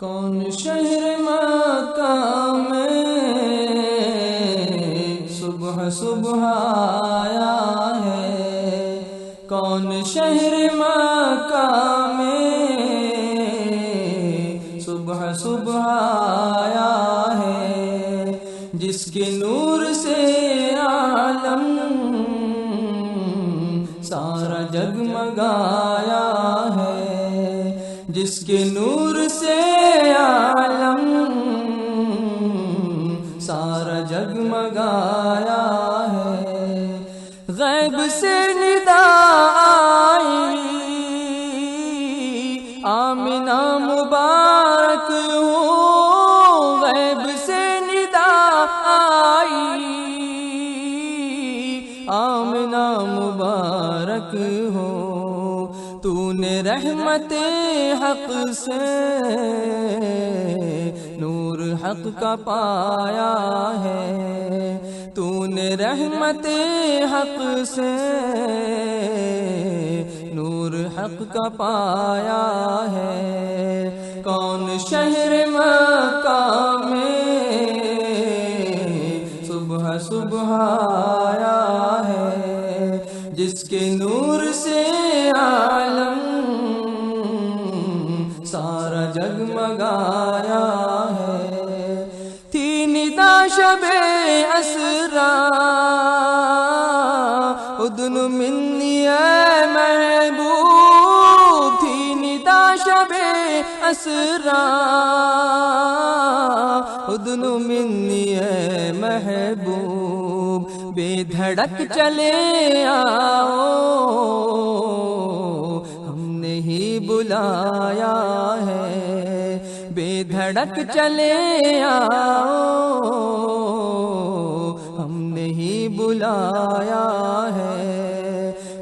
کون شہر مکہ میں صبح صبح آیا ہے، کون شہر مکہ میں صبح صبح آیا ہے، جس کے نور سے عالم سارا جگمگایا ہے، جس کے نور سے عالم سارا جگمگایا ہے۔ غیب سے ندا آئی آمنہ مبارک ہو، غیب سے ندا آئی آمنہ مبارک ہو، تو نے رحمت حق سے نور حق کا پایا ہے، تو نے رحمت حق سے نور حق کا پایا ہے۔ کون شہر مکہ میں صبح صبح آیا ہے، جس کے نور سے عالم سارا جگمگایا ہے۔ تھی ندا شب اسرا ادن منی اے محبوب، تھی ندا شب اسرا ادن منی اے محبوب، بے دھڑک چلے آؤ ہم نے ہی بلایا ہے، بے دھڑک چلے آؤ ہم نے ہی بلایا ہے۔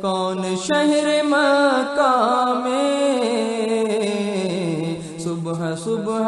کون شہر مکہ میں صبح صبح